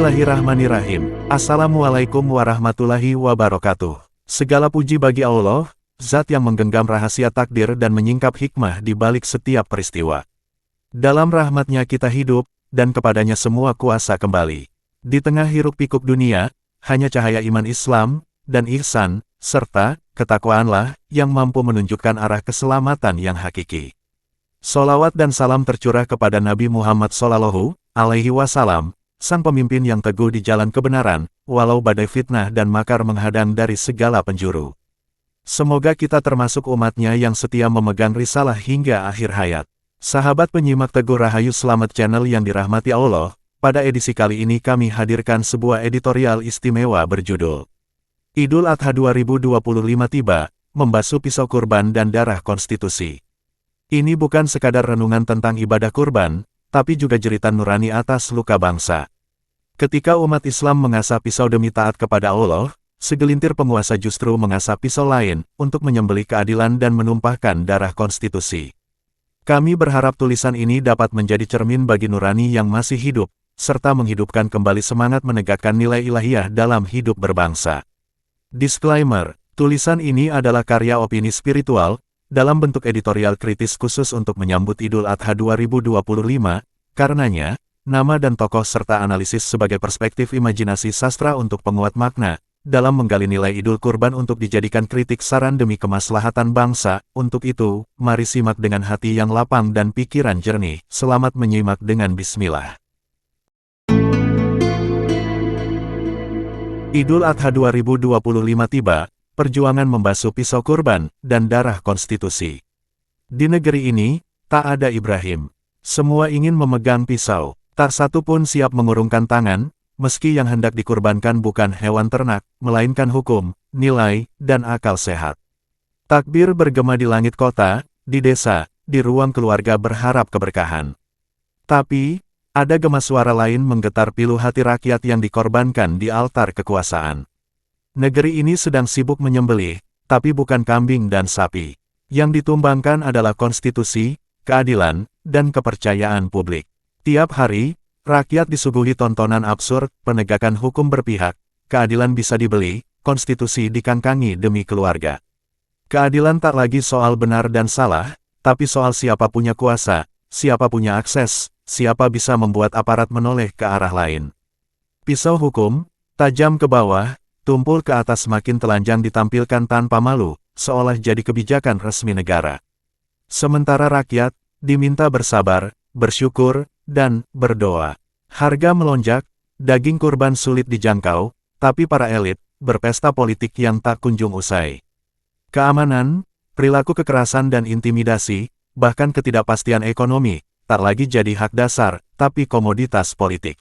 Bismillahirrahmanirrahim. Assalamualaikum warahmatullahi wabarakatuh. Segala puji bagi Allah, Zat yang menggenggam rahasia takdir dan menyingkap hikmah di balik setiap peristiwa. Dalam rahmat-Nya kita hidup, dan kepadanya semua kuasa kembali. Di tengah hiruk-pikuk dunia, hanya cahaya iman Islam, dan ihsan, serta ketakwaanlah yang mampu menunjukkan arah keselamatan yang hakiki. Sholawat dan salam tercurah kepada Nabi Muhammad SAW, sang pemimpin yang teguh di jalan kebenaran, walau badai fitnah dan makar menghadang dari segala penjuru. Semoga kita termasuk umatnya yang setia memegang risalah hingga akhir hayat. Sahabat penyimak Teguh Rahayu Selamat Channel yang dirahmati Allah, pada edisi kali ini kami hadirkan sebuah editorial istimewa berjudul Idul Adha 2025 tiba, membasuh pisau kurban dan darah konstitusi. Ini bukan sekadar renungan tentang ibadah kurban, tapi juga jeritan nurani atas luka bangsa. Ketika umat Islam mengasah pisau demi taat kepada Allah, segelintir penguasa justru mengasah pisau lain untuk menyembelih keadilan dan menumpahkan darah konstitusi. Kami berharap tulisan ini dapat menjadi cermin bagi nurani yang masih hidup, serta menghidupkan kembali semangat menegakkan nilai ilahiyah dalam hidup berbangsa. Disclaimer, tulisan ini adalah karya opini spiritual, dalam bentuk editorial kritis khusus untuk menyambut Idul Adha 2025, karenanya, nama dan tokoh serta analisis sebagai perspektif imajinasi sastra untuk penguat makna, dalam menggali nilai Idul Kurban untuk dijadikan kritik saran demi kemaslahatan bangsa. Untuk itu, mari simak dengan hati yang lapang dan pikiran jernih. Selamat menyimak dengan bismillah. Idul Adha 2025 tiba, perjuangan membasuh pisau kurban dan darah konstitusi. Di negeri ini, tak ada Ibrahim. Semua ingin memegang pisau. Tak satu pun siap mengurungkan tangan, meski yang hendak dikurbankan bukan hewan ternak, melainkan hukum, nilai, dan akal sehat. Takbir bergema di langit kota, di desa, di ruang keluarga berharap keberkahan. Tapi, ada gema suara lain menggetar pilu hati rakyat yang dikorbankan di altar kekuasaan. Negeri ini sedang sibuk menyembelih, tapi bukan kambing dan sapi. Yang ditumbangkan adalah konstitusi, keadilan, dan kepercayaan publik. Tiap hari, rakyat disuguhi tontonan absurd, penegakan hukum berpihak, keadilan bisa dibeli, konstitusi dikangkangi demi keluarga. Keadilan tak lagi soal benar dan salah, tapi soal siapa punya kuasa, siapa punya akses, siapa bisa membuat aparat menoleh ke arah lain. Pisau hukum, tajam ke bawah, tumpul ke atas makin telanjang ditampilkan tanpa malu, seolah jadi kebijakan resmi negara. Sementara rakyat, diminta bersabar, bersyukur, dan berdoa. Harga melonjak, daging kurban sulit dijangkau, tapi para elit berpesta politik yang tak kunjung usai. Keamanan, perilaku kekerasan dan intimidasi, bahkan ketidakpastian ekonomi, tak lagi jadi hak dasar, tapi komoditas politik.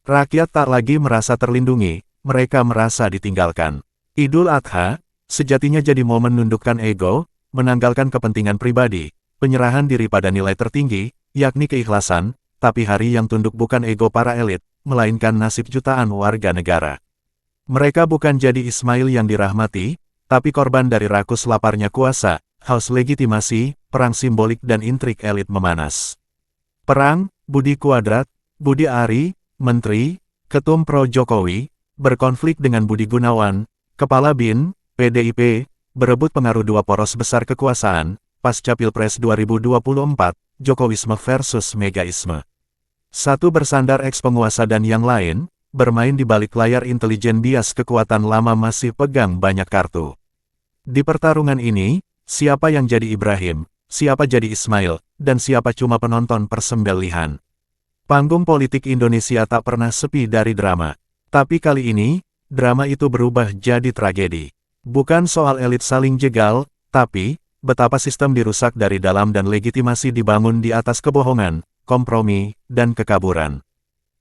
Rakyat tak lagi merasa terlindungi, mereka merasa ditinggalkan. Idul Adha, sejatinya jadi momen menundukkan ego, menanggalkan kepentingan pribadi, penyerahan diri pada nilai tertinggi, yakni keikhlasan, tapi hari yang tunduk bukan ego para elit, melainkan nasib jutaan warga negara. Mereka bukan jadi Ismail yang dirahmati, tapi korban dari rakus laparnya kuasa, haus legitimasi, perang simbolik dan intrik elit memanas. Perang, Budi Kuadrat, Budi Ari, Menteri, Ketum Pro Jokowi, berkonflik dengan Budi Gunawan, Kepala BIN, PDIP, berebut pengaruh dua poros besar kekuasaan, pasca Pilpres 2024, Jokowisme versus Megaisme. Satu bersandar eks-penguasa dan yang lain, bermain di balik layar intelijen bias kekuatan lama masih pegang banyak kartu. Di pertarungan ini, siapa yang jadi Ibrahim, siapa jadi Ismail, dan siapa cuma penonton persembelihan. Panggung politik Indonesia tak pernah sepi dari drama. Tapi kali ini, drama itu berubah jadi tragedi. Bukan soal elit saling jegal, tapi betapa sistem dirusak dari dalam dan legitimasi dibangun di atas kebohongan, kompromi, dan kekaburan.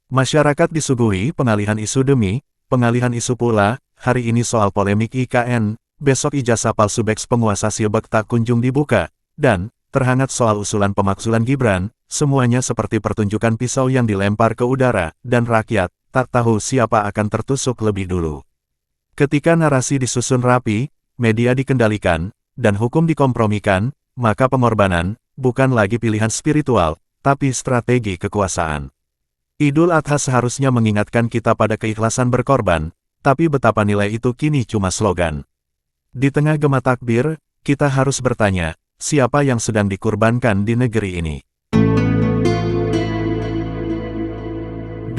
Masyarakat disuguhi pengalihan isu demi pengalihan isu pula, hari ini soal polemik IKN, besok ijazah palsu beks penguasa Silbek tak kunjung dibuka, dan terhangat soal usulan pemakzulan Gibran, semuanya seperti pertunjukan pisau yang dilempar ke udara, dan rakyat tak tahu siapa akan tertusuk lebih dulu. Ketika narasi disusun rapi, media dikendalikan, dan hukum dikompromikan, maka pengorbanan bukan lagi pilihan spiritual, tapi strategi kekuasaan. Idul Adha seharusnya mengingatkan kita pada keikhlasan berkorban, tapi betapa nilai itu kini cuma slogan. Di tengah gema takbir, kita harus bertanya, siapa yang sedang dikurbankan di negeri ini? 2.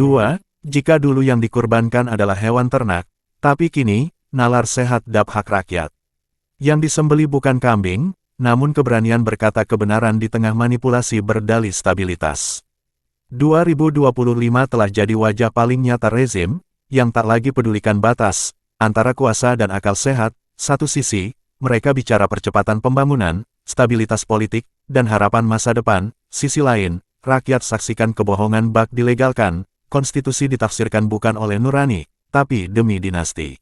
Jika dulu yang dikurbankan adalah hewan ternak, tapi kini, nalar sehat dan hak rakyat. Yang disembeli bukan kambing, namun keberanian berkata kebenaran di tengah manipulasi berdalih stabilitas. 2025 telah jadi wajah paling nyata rezim, yang tak lagi pedulikan batas, antara kuasa dan akal sehat. Satu sisi, mereka bicara percepatan pembangunan, stabilitas politik, dan harapan masa depan. Sisi lain, rakyat saksikan kebohongan bak dilegalkan, konstitusi ditafsirkan bukan oleh nurani, tapi demi dinasti.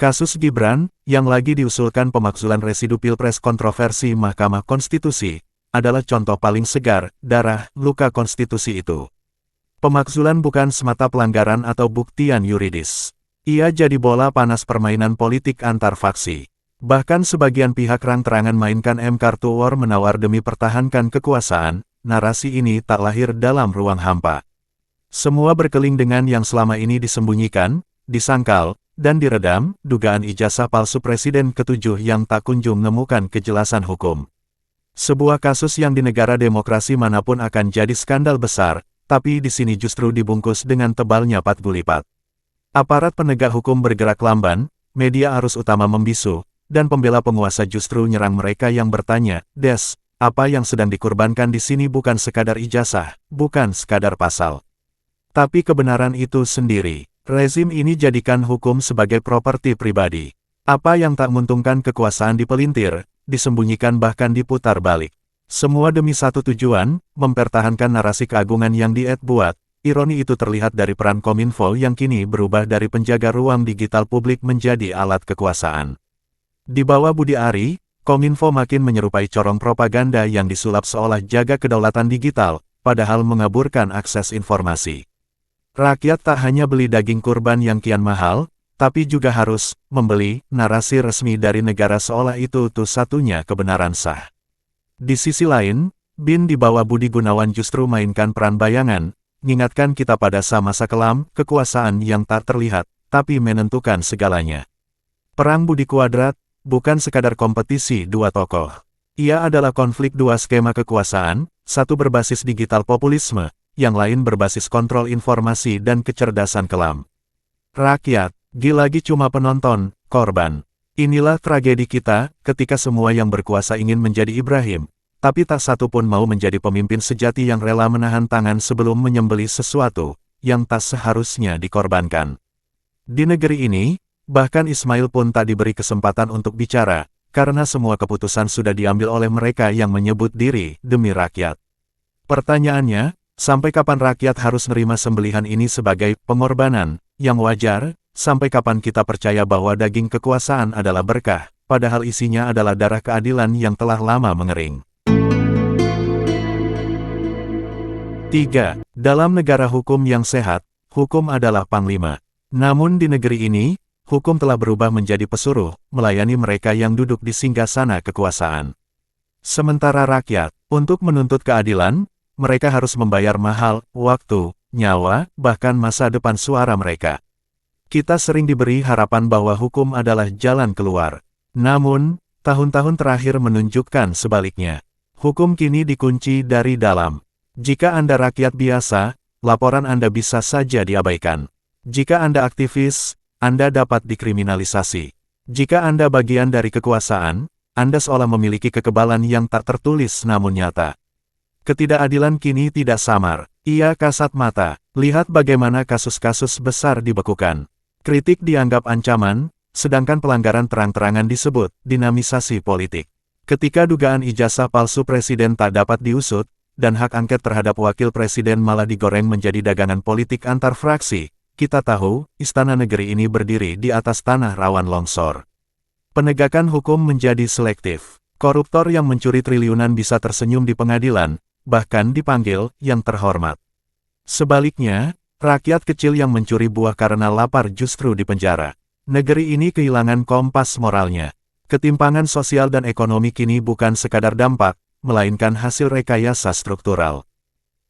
Kasus Gibran, yang lagi diusulkan pemakzulan residu Pilpres kontroversi Mahkamah Konstitusi, adalah contoh paling segar, darah, luka konstitusi itu. Pemakzulan bukan semata pelanggaran atau buktian yuridis. Ia jadi bola panas permainan politik antar faksi. Bahkan sebagian pihak terang-terangan mainkan M-Kartu War menawar demi pertahankan kekuasaan, narasi ini tak lahir dalam ruang hampa. Semua berkeling dengan yang selama ini disembunyikan, disangkal, dan diredam, dugaan ijazah palsu Presiden ke-7 yang tak kunjung menemukan kejelasan hukum. Sebuah kasus yang di negara demokrasi manapun akan jadi skandal besar, tapi di sini justru dibungkus dengan tebalnya 40 lipat. Aparat penegak hukum bergerak lamban, media arus utama membisu, dan pembela penguasa justru nyerang mereka yang bertanya, "Des, apa yang sedang dikorbankan di sini bukan sekadar ijazah, bukan sekadar pasal. Tapi kebenaran itu sendiri. Rezim ini jadikan hukum sebagai properti pribadi. Apa yang tak menguntungkan kekuasaan dipelintir, disembunyikan bahkan diputar balik. Semua demi satu tujuan, mempertahankan narasi keagungan yang dibuat. Ironi itu terlihat dari peran Kominfo yang kini berubah dari penjaga ruang digital publik menjadi alat kekuasaan. Di bawah Budi Ari, Kominfo makin menyerupai corong propaganda yang disulap seolah jaga kedaulatan digital, padahal mengaburkan akses informasi. Rakyat tak hanya beli daging kurban yang kian mahal, tapi juga harus membeli narasi resmi dari negara seolah itu satunya kebenaran sah. Di sisi lain, BIN di bawah Budi Gunawan justru mainkan peran bayangan, mengingatkan kita pada masa kelam, kekuasaan yang tak terlihat, tapi menentukan segalanya. Perang Budi Kuadrat, bukan sekadar kompetisi dua tokoh. Ia adalah konflik dua skema kekuasaan, satu berbasis digital populisme, yang lain berbasis kontrol informasi dan kecerdasan kelam. Rakyat, lagi cuma penonton, korban. Inilah tragedi kita, ketika semua yang berkuasa ingin menjadi Ibrahim, tapi tak satu pun mau menjadi pemimpin sejati yang rela menahan tangan sebelum menyembelih sesuatu, yang tak seharusnya dikorbankan. Di negeri ini, bahkan Ismail pun tak diberi kesempatan untuk bicara, karena semua keputusan sudah diambil oleh mereka yang menyebut diri demi rakyat. Pertanyaannya, sampai kapan rakyat harus menerima sembelihan ini sebagai pengorbanan yang wajar? Sampai kapan kita percaya bahwa daging kekuasaan adalah berkah, padahal isinya adalah darah keadilan yang telah lama mengering? 3. Dalam negara hukum yang sehat, hukum adalah panglima. Namun di negeri ini, hukum telah berubah menjadi pesuruh, melayani mereka yang duduk di singgasana kekuasaan. Sementara rakyat, untuk menuntut keadilan, mereka harus membayar mahal, waktu, nyawa, bahkan masa depan suara mereka. Kita sering diberi harapan bahwa hukum adalah jalan keluar. Namun, tahun-tahun terakhir menunjukkan sebaliknya. Hukum kini dikunci dari dalam. Jika Anda rakyat biasa, laporan Anda bisa saja diabaikan. Jika Anda aktivis, Anda dapat dikriminalisasi. Jika Anda bagian dari kekuasaan, Anda seolah memiliki kekebalan yang tak tertulis namun nyata. Ketidakadilan kini tidak samar, ia kasat mata. Lihat bagaimana kasus-kasus besar dibekukan. Kritik dianggap ancaman, sedangkan pelanggaran terang-terangan disebut dinamisasi politik. Ketika dugaan ijazah palsu presiden tak dapat diusut, dan hak angket terhadap wakil presiden malah digoreng menjadi dagangan politik antar fraksi, kita tahu, istana negeri ini berdiri di atas tanah rawan longsor. Penegakan hukum menjadi selektif. Koruptor yang mencuri triliunan bisa tersenyum di pengadilan, bahkan dipanggil yang terhormat. Sebaliknya, rakyat kecil yang mencuri buah karena lapar justru dipenjara. Negeri ini kehilangan kompas moralnya. Ketimpangan sosial dan ekonomi kini bukan sekadar dampak, melainkan hasil rekayasa struktural.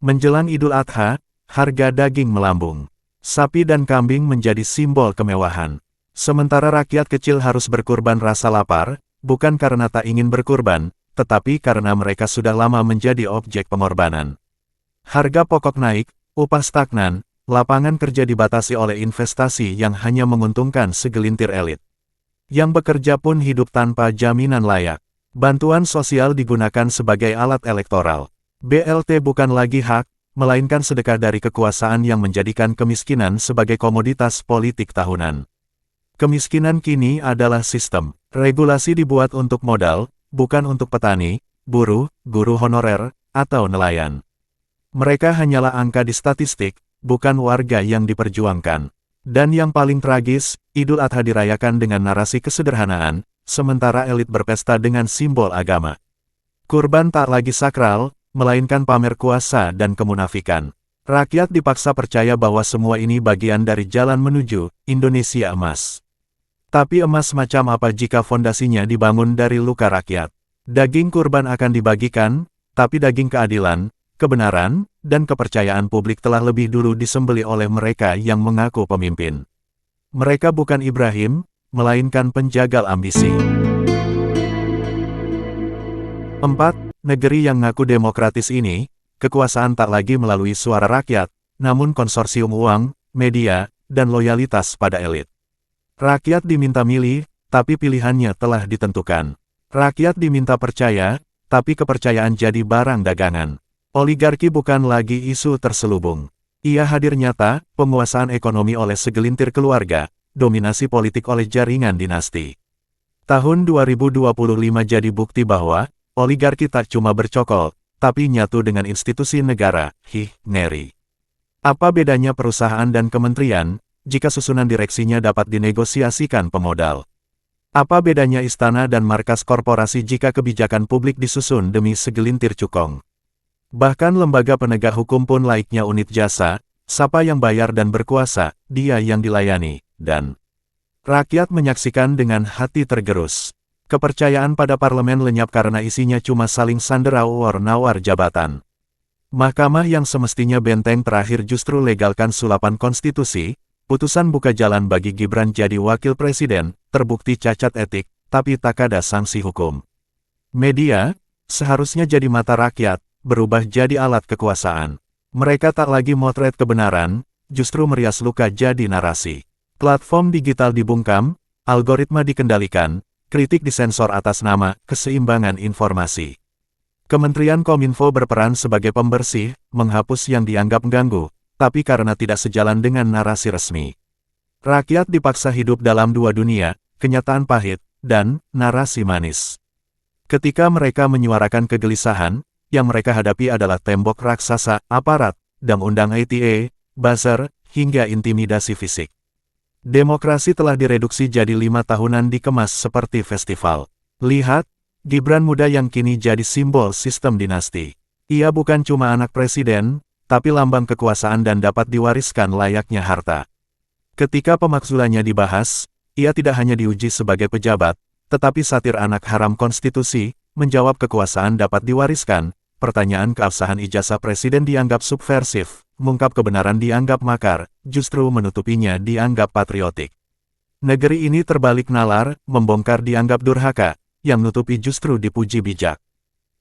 Menjelang Idul Adha, harga daging melambung. Sapi dan kambing menjadi simbol kemewahan. Sementara rakyat kecil harus berkurban rasa lapar, bukan karena tak ingin berkurban, tetapi karena mereka sudah lama menjadi objek pengorbanan. Harga pokok naik, upah stagnan, lapangan kerja dibatasi oleh investasi yang hanya menguntungkan segelintir elit. Yang bekerja pun hidup tanpa jaminan layak. Bantuan sosial digunakan sebagai alat elektoral. BLT bukan lagi hak, melainkan sedekah dari kekuasaan yang menjadikan kemiskinan sebagai komoditas politik tahunan. Kemiskinan kini adalah sistem. Regulasi dibuat untuk modal, bukan untuk petani, buruh, guru honorer, atau nelayan. Mereka hanyalah angka di statistik, bukan warga yang diperjuangkan. Dan yang paling tragis, Idul Adha dirayakan dengan narasi kesederhanaan, sementara elit berpesta dengan simbol agama. Kurban tak lagi sakral, melainkan pamer kuasa dan kemunafikan. Rakyat dipaksa percaya bahwa semua ini bagian dari jalan menuju Indonesia emas. Tapi emas macam apa jika fondasinya dibangun dari luka rakyat? Daging kurban akan dibagikan, tapi daging keadilan, kebenaran, dan kepercayaan publik telah lebih dulu disembelih oleh mereka yang mengaku pemimpin. Mereka bukan Ibrahim, melainkan penjagal ambisi. 4. Negeri yang ngaku demokratis ini, kekuasaan tak lagi melalui suara rakyat, namun konsorsium uang, media, dan loyalitas pada elit. Rakyat diminta milih, tapi pilihannya telah ditentukan. Rakyat diminta percaya, tapi kepercayaan jadi barang dagangan. Oligarki bukan lagi isu terselubung. Ia hadir nyata, penguasaan ekonomi oleh segelintir keluarga, dominasi politik oleh jaringan dinasti. Tahun 2025 jadi bukti bahwa oligarki tak cuma bercokol, tapi nyatu dengan institusi negara, ngeri. Apa bedanya perusahaan dan kementerian, jika susunan direksinya dapat dinegosiasikan pemodal? Apa bedanya istana dan markas korporasi jika kebijakan publik disusun demi segelintir cukong? Bahkan lembaga penegak hukum pun laiknya unit jasa, siapa yang bayar dan berkuasa, dia yang dilayani, dan rakyat menyaksikan dengan hati tergerus. Kepercayaan pada parlemen lenyap karena isinya cuma saling sandera-nawar jabatan. Mahkamah yang semestinya benteng terakhir justru legalkan sulapan konstitusi, putusan buka jalan bagi Gibran jadi wakil presiden, terbukti cacat etik, tapi tak ada sanksi hukum. Media, seharusnya jadi mata rakyat, berubah jadi alat kekuasaan. Mereka tak lagi motret kebenaran, justru merias luka jadi narasi. Platform digital dibungkam, algoritma dikendalikan, kritik disensor atas nama keseimbangan informasi. Kementerian Kominfo berperan sebagai pembersih, menghapus yang dianggap mengganggu, tapi karena tidak sejalan dengan narasi resmi. Rakyat dipaksa hidup dalam dua dunia, kenyataan pahit, dan narasi manis. Ketika mereka menyuarakan kegelisahan, yang mereka hadapi adalah tembok raksasa, aparat, undang-undang ITE, buzzer, hingga intimidasi fisik. Demokrasi telah direduksi jadi 5 tahunan dikemas seperti festival. Lihat, Gibran muda yang kini jadi simbol sistem dinasti. Ia bukan cuma anak presiden, tapi lambang kekuasaan dan dapat diwariskan layaknya harta. Ketika pemakzulannya dibahas, ia tidak hanya diuji sebagai pejabat, tetapi satir anak haram konstitusi, menjawab kekuasaan dapat diwariskan, pertanyaan keabsahan ijazah presiden dianggap subversif, mengungkap kebenaran dianggap makar, justru menutupinya dianggap patriotik. Negeri ini terbalik nalar, membongkar dianggap durhaka, yang menutupi justru dipuji bijak.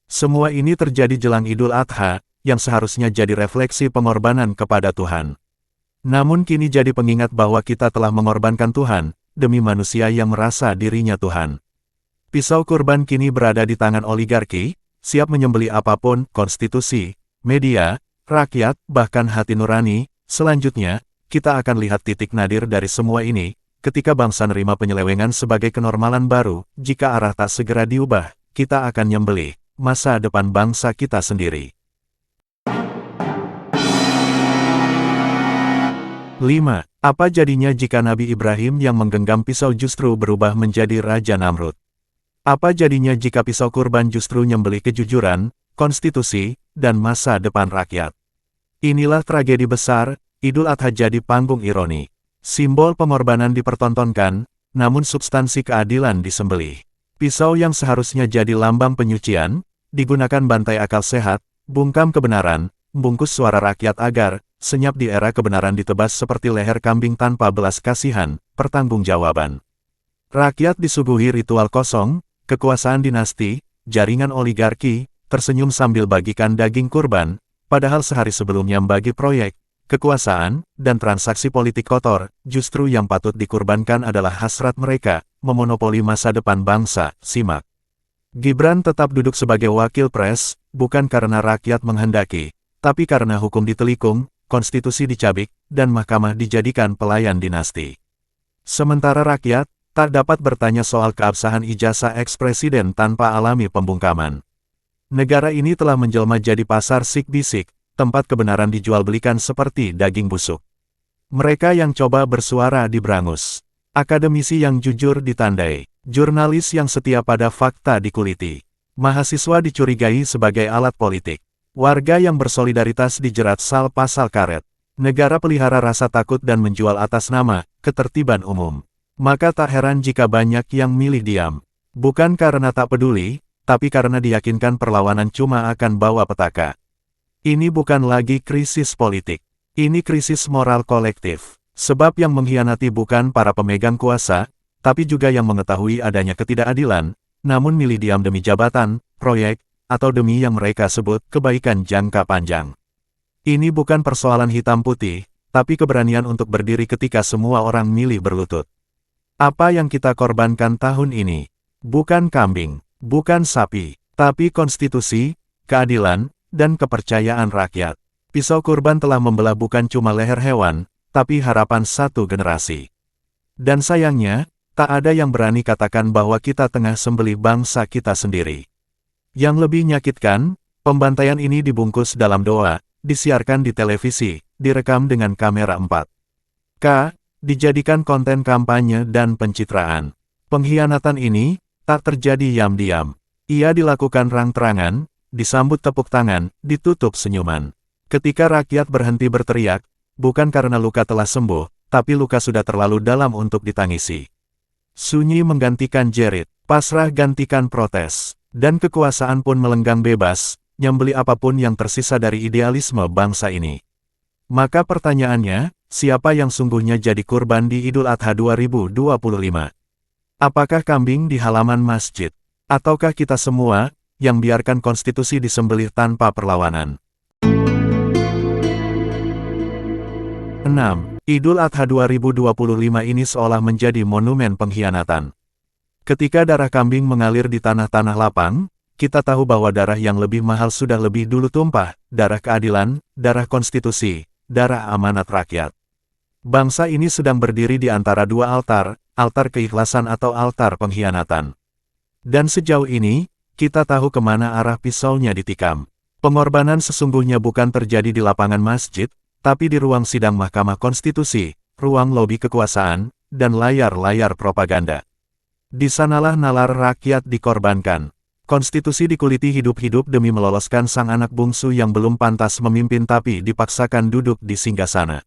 Semua ini terjadi jelang Idul Adha, yang seharusnya jadi refleksi pengorbanan kepada Tuhan. Namun kini jadi pengingat bahwa kita telah mengorbankan Tuhan, demi manusia yang merasa dirinya Tuhan. Pisau kurban kini berada di tangan oligarki, siap menyembelih apapun, konstitusi, media, rakyat, bahkan hati nurani. Selanjutnya, kita akan lihat titik nadir dari semua ini, ketika bangsa nerima penyelewengan sebagai kenormalan baru. Jika arah tak segera diubah, kita akan nyembelih masa depan bangsa kita sendiri. 5. Apa jadinya jika Nabi Ibrahim yang menggenggam pisau justru berubah menjadi Raja Namrud? Apa jadinya jika pisau kurban justru nyembelih kejujuran, konstitusi, dan masa depan rakyat? Inilah tragedi besar, Idul Adha jadi panggung ironi. Simbol pengorbanan dipertontonkan, namun substansi keadilan disembelih. Pisau yang seharusnya jadi lambang penyucian, digunakan bantai akal sehat, bungkam kebenaran, bungkus suara rakyat agar, senyap di era kebenaran ditebas seperti leher kambing tanpa belas kasihan, pertanggungjawaban. Rakyat disuguhi ritual kosong, kekuasaan dinasti, jaringan oligarki, tersenyum sambil bagikan daging kurban, padahal sehari sebelumnya bagi proyek, kekuasaan, dan transaksi politik kotor, justru yang patut dikurbankan adalah hasrat mereka, memonopoli masa depan bangsa. Simak. Gibran tetap duduk sebagai wakil pres, bukan karena rakyat menghendaki, tapi karena hukum ditelikung, konstitusi dicabik, dan mahkamah dijadikan pelayan dinasti. Sementara rakyat, tak dapat bertanya soal keabsahan ijazah eks-presiden tanpa alami pembungkaman. Negara ini telah menjelma jadi pasar sik-bisik, tempat kebenaran dijual belikan seperti daging busuk. Mereka yang coba bersuara diberangus. Akademisi yang jujur ditandai. Jurnalis yang setia pada fakta dikuliti. Mahasiswa dicurigai sebagai alat politik. Warga yang bersolidaritas dijerat pasal karet. Negara pelihara rasa takut dan menjual atas nama ketertiban umum. Maka tak heran jika banyak yang milih diam. Bukan karena tak peduli, tapi karena diyakinkan perlawanan cuma akan bawa petaka. Ini bukan lagi krisis politik. Ini krisis moral kolektif. Sebab yang mengkhianati bukan para pemegang kuasa, tapi juga yang mengetahui adanya ketidakadilan, namun milih diam demi jabatan, proyek, atau demi yang mereka sebut kebaikan jangka panjang. Ini bukan persoalan hitam putih, tapi keberanian untuk berdiri ketika semua orang milih berlutut. Apa yang kita korbankan tahun ini? Bukan kambing, bukan sapi, tapi konstitusi, keadilan, dan kepercayaan rakyat. Pisau kurban telah membelah bukan cuma leher hewan, tapi harapan satu generasi. Dan sayangnya, tak ada yang berani katakan bahwa kita tengah sembelih bangsa kita sendiri. Yang lebih nyakitkan, pembantaian ini dibungkus dalam doa, disiarkan di televisi, direkam dengan kamera 4K, dijadikan konten kampanye dan pencitraan. Pengkhianatan ini tak terjadi diam-diam. Ia dilakukan terang-terangan, disambut tepuk tangan, ditutup senyuman. Ketika rakyat berhenti berteriak, bukan karena luka telah sembuh, tapi luka sudah terlalu dalam untuk ditangisi. Sunyi menggantikan jerit, pasrah gantikan protes, dan kekuasaan pun melenggang bebas, nyembeli apapun yang tersisa dari idealisme bangsa ini. Maka pertanyaannya, siapa yang sungguhnya jadi kurban di Idul Adha 2025? Apakah kambing di halaman masjid? Ataukah kita semua, yang biarkan konstitusi disembelih tanpa perlawanan? 6. Idul Adha 2025 ini seolah menjadi monumen pengkhianatan. Ketika darah kambing mengalir di tanah-tanah lapang, kita tahu bahwa darah yang lebih mahal sudah lebih dulu tumpah, darah keadilan, darah konstitusi, darah amanat rakyat. Bangsa ini sedang berdiri di antara dua altar, altar keikhlasan atau altar pengkhianatan. Dan sejauh ini, kita tahu kemana arah pisaunya ditikam. Pengorbanan sesungguhnya bukan terjadi di lapangan masjid, tapi di ruang sidang Mahkamah Konstitusi, ruang lobi kekuasaan, dan layar-layar propaganda. Di sanalah nalar rakyat dikorbankan. Konstitusi dikuliti hidup-hidup demi meloloskan sang anak bungsu yang belum pantas memimpin tapi dipaksakan duduk di singgasana.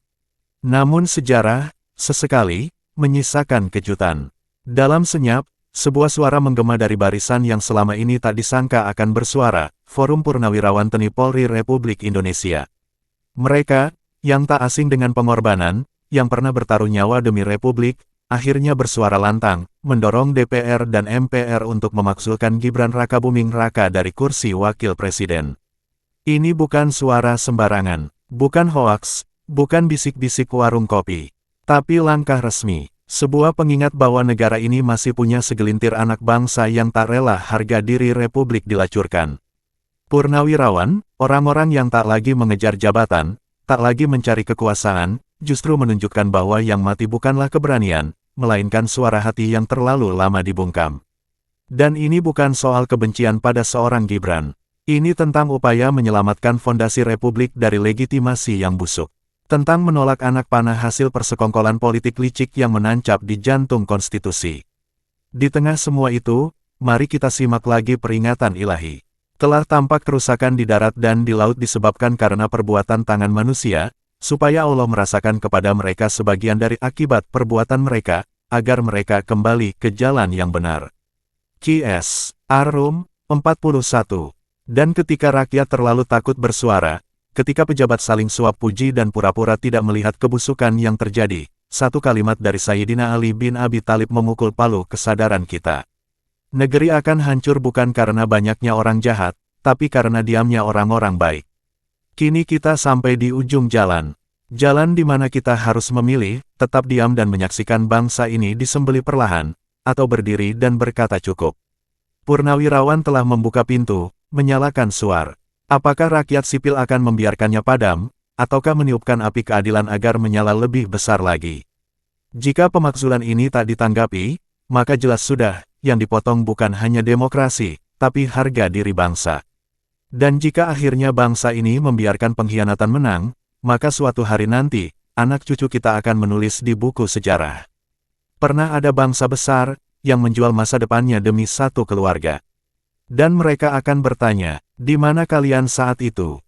Namun sejarah, sesekali, menyisakan kejutan. Dalam senyap, sebuah suara menggema dari barisan yang selama ini tak disangka akan bersuara, Forum Purnawirawan TNI Polri Republik Indonesia. Mereka, yang tak asing dengan pengorbanan, yang pernah bertaruh nyawa demi Republik, akhirnya bersuara lantang, mendorong DPR dan MPR untuk memakzulkan Gibran Rakabuming Raka dari kursi Wakil Presiden. Ini bukan suara sembarangan, bukan hoaks, bukan bisik-bisik warung kopi, tapi langkah resmi, sebuah pengingat bahwa negara ini masih punya segelintir anak bangsa yang tak rela harga diri Republik dilacurkan. Purnawirawan, orang-orang yang tak lagi mengejar jabatan, tak lagi mencari kekuasaan, justru menunjukkan bahwa yang mati bukanlah keberanian, melainkan suara hati yang terlalu lama dibungkam. Dan ini bukan soal kebencian pada seorang Gibran. Ini tentang upaya menyelamatkan fondasi Republik dari legitimasi yang busuk. Tentang menolak anak panah hasil persekongkolan politik licik yang menancap di jantung konstitusi. Di tengah semua itu, mari kita simak lagi peringatan ilahi. Telah tampak kerusakan di darat dan di laut disebabkan karena perbuatan tangan manusia, supaya Allah merasakan kepada mereka sebagian dari akibat perbuatan mereka, agar mereka kembali ke jalan yang benar. Q.S. Ar-Rum, 41. Dan ketika rakyat terlalu takut bersuara, ketika pejabat saling suap puji dan pura-pura tidak melihat kebusukan yang terjadi, satu kalimat dari Sayyidina Ali bin Abi Thalib memukul palu kesadaran kita. Negeri akan hancur bukan karena banyaknya orang jahat, tapi karena diamnya orang-orang baik. Kini kita sampai di ujung jalan. Jalan di mana kita harus memilih, tetap diam dan menyaksikan bangsa ini disembelih perlahan, atau berdiri dan berkata cukup. Purnawirawan telah membuka pintu, menyalakan suar. Apakah rakyat sipil akan membiarkannya padam, ataukah meniupkan api keadilan agar menyala lebih besar lagi? Jika pemakzulan ini tak ditanggapi, maka jelas sudah, yang dipotong bukan hanya demokrasi, tapi harga diri bangsa. Dan jika akhirnya bangsa ini membiarkan pengkhianatan menang, maka suatu hari nanti, anak cucu kita akan menulis di buku sejarah. Pernah ada bangsa besar, yang menjual masa depannya demi satu keluarga. Dan mereka akan bertanya, di mana kalian saat itu?